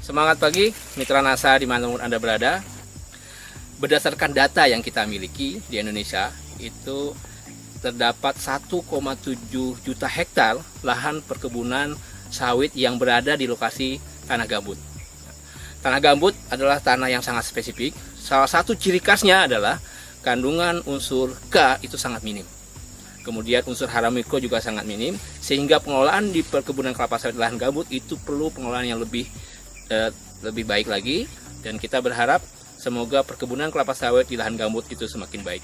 Semangat pagi, mitra NASA dimanapun Anda berada. Berdasarkan data yang kita miliki di Indonesia, itu terdapat 1,7 juta hektar lahan perkebunan sawit yang berada di lokasi tanah gambut. Tanah gambut adalah tanah yang sangat spesifik. Salah satu ciri khasnya adalah kandungan unsur K itu sangat minim. Kemudian unsur hara mikro juga sangat minim, sehingga pengelolaan di perkebunan kelapa sawit lahan gambut itu perlu pengelolaan yang lebih baik lagi, dan kita berharap semoga perkebunan kelapa sawit di lahan gambut itu semakin baik.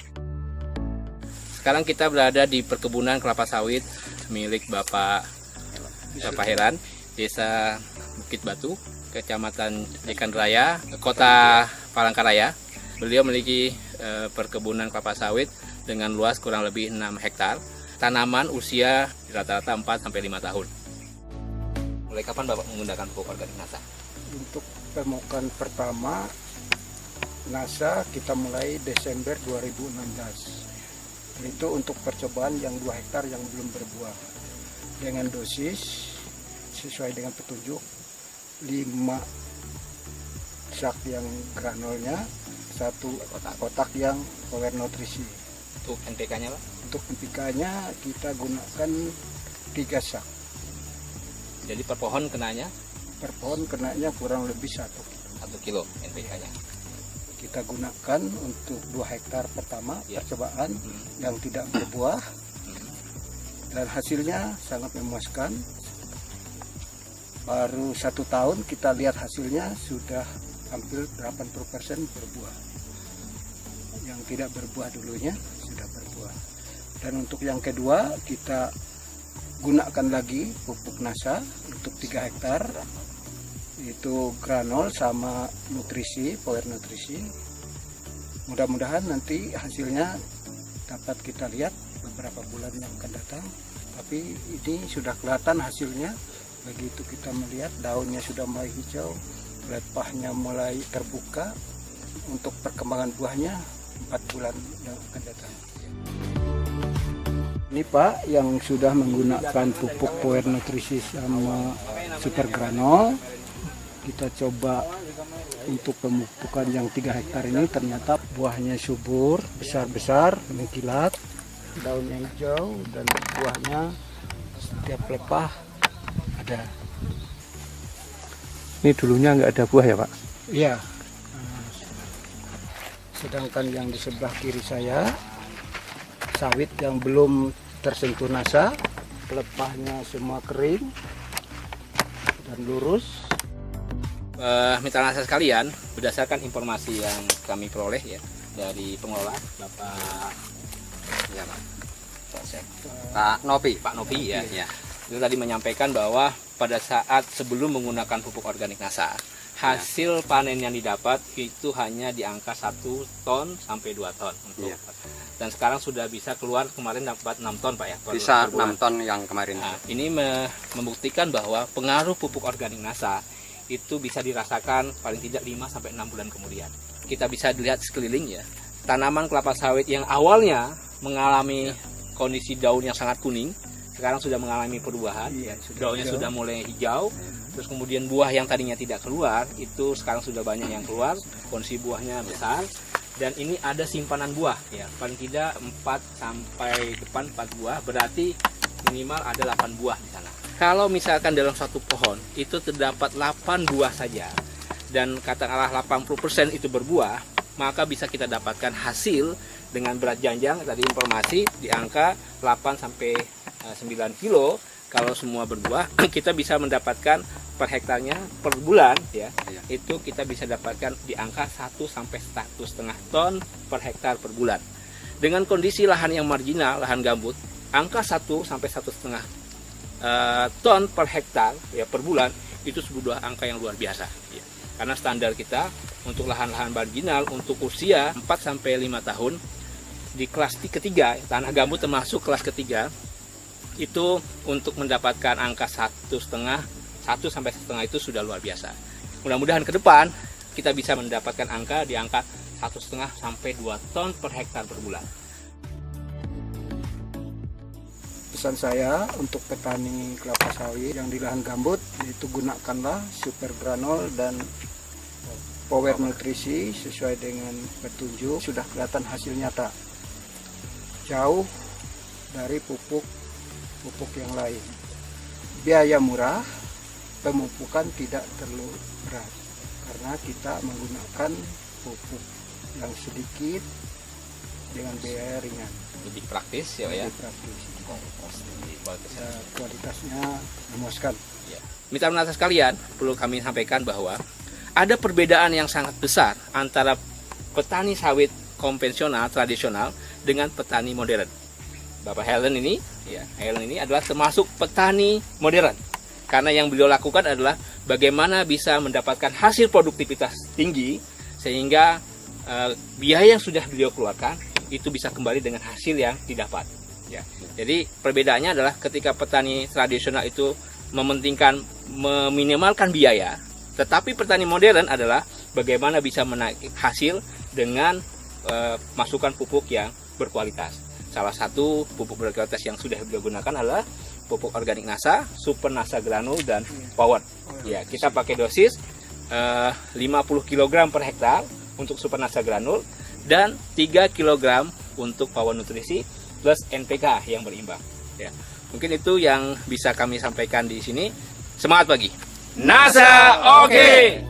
Sekarang kita berada di perkebunan kelapa sawit milik Bapak Heran, Desa Bukit Batu, Kecamatan Jekan Raya, Kota Palangkaraya. Beliau memiliki perkebunan kelapa sawit dengan luas kurang lebih 6 hektar. Tanaman usia rata-rata 4-5 tahun. Mulai kapan Bapak menggunakan pupuk organik NASA? Untuk pemupukan pertama NASA kita mulai Desember 2016. Itu untuk percobaan yang 2 hektar yang belum berbuah. Dengan dosis sesuai dengan petunjuk 5 sak yang granulnya, 1 kotak yang power nutrisi. Untuk NPK-nya Pak? Untuk NPK-nya kita gunakan 3 sak. Jadi per pohon kenanya? Per pohon kenanya kurang lebih 1 kilo NPK-nya. Kita gunakan untuk 2 hektar pertama percobaan yang tidak berbuah, dan hasilnya sangat memuaskan. Baru 1 tahun kita lihat hasilnya sudah hampir 80% berbuah. Yang tidak berbuah dulunya sudah berbuah. Dan untuk yang kedua kita gunakan lagi pupuk NASA untuk 3 hektar, itu granul sama nutrisi, power nutrisi. Mudah-mudahan nanti hasilnya dapat kita lihat beberapa bulan yang akan datang. Tapi ini sudah kelihatan hasilnya. Begitu kita melihat daunnya sudah mulai hijau, pelepahnya mulai terbuka. Untuk perkembangan buahnya 4 bulan yang akan datang. Ini Pak yang sudah menggunakan pupuk power nutrisi sama super granul. Kita coba untuk pemupukan yang 3 hektar ini, ternyata buahnya subur, besar-besar, mengkilat, daunnya hijau, dan buahnya setiap pelepah ada. Ini dulunya nggak ada buah ya Pak? Iya. Sedangkan yang di sebelah kiri saya, sawit yang belum tersentuh NASA, pelepahnya semua kering dan lurus. Mitra NASA sekalian, berdasarkan informasi yang kami peroleh ya dari pengelola Bapak Pak Novi ya. Itu tadi menyampaikan bahwa pada saat sebelum menggunakan pupuk organik NASA, hasil panen yang didapat itu hanya di angka 1 ton sampai 2 ton untuk dan sekarang sudah bisa keluar, kemarin dapat 6 ton Pak ya. Bisa 6 ton yang kemarin. Nah, ini membuktikan bahwa pengaruh pupuk organik NASA itu bisa dirasakan paling tidak 5 sampai 6 bulan kemudian. Kita bisa dilihat sekeliling ya. Tanaman kelapa sawit yang awalnya mengalami kondisi daun yang sangat kuning, sekarang sudah mengalami perubahan. Daunnya sudah mulai hijau. Terus kemudian buah yang tadinya tidak keluar itu sekarang sudah banyak yang keluar. Kondisi buahnya besar. Dan ini ada simpanan buah ya. Paling tidak 4 sampai depan 4 buah, berarti minimal ada 8 buah di sana. Kalau misalkan dalam satu pohon itu terdapat 8 buah saja dan katakanlah 80% itu berbuah, maka bisa kita dapatkan hasil dengan berat janjang tadi informasi di angka 8 sampai 9 kilo. Kalau semua berbuah kita bisa mendapatkan per hektarnya per bulan ya. Itu kita bisa dapatkan di angka 1 sampai 1,5 ton per hektar per bulan. Dengan kondisi lahan yang marginal, lahan gambut, angka 1 sampai 1,5 ton per hektar ya per bulan itu sebuah angka yang luar biasa ya. Karena standar kita untuk lahan-lahan marginal untuk usia 4 sampai 5 tahun di kelas ketiga, tanah gambut termasuk kelas ketiga, itu untuk mendapatkan angka 1 sampai 1,5 itu sudah luar biasa. Mudah-mudahan ke depan kita bisa mendapatkan angka di angka 1,5 sampai 2 ton per hektar per bulan. pesan saya untuk petani kelapa sawit yang di lahan gambut, itu gunakanlah super granul dan power nutrisi sesuai dengan petunjuk. Sudah kelihatan hasil nyata, jauh dari pupuk yang lain. Biaya murah, pemupukan tidak terlalu berat karena kita menggunakan pupuk yang sedikit dengan biaya ringan. Lebih praktis ya, Lebih praktis. Kualitasnya memuaskan. Ya. Mitra penata sekalian, perlu kami sampaikan bahwa ada perbedaan yang sangat besar antara petani sawit konvensional tradisional dengan petani modern. Bapak Helen ini adalah termasuk petani modern. Karena yang beliau lakukan adalah bagaimana bisa mendapatkan hasil produktivitas tinggi sehingga biaya yang sudah beliau keluarkan itu bisa kembali dengan hasil yang didapat. Ya. Jadi perbedaannya adalah ketika petani tradisional itu meminimalkan biaya, tetapi petani modern adalah bagaimana bisa menaiki hasil dengan masukan pupuk yang berkualitas. Salah satu pupuk berkualitas yang sudah beliau gunakan adalah pupuk organik NASA, Super NASA Granul dan Power. Ya, kita pakai dosis 50 kg per hektar untuk Super NASA Granul dan 3 kg untuk Power Nutrisi plus NPK yang berimbang. Ya, mungkin itu yang bisa kami sampaikan di sini. Semangat pagi. NASA oke.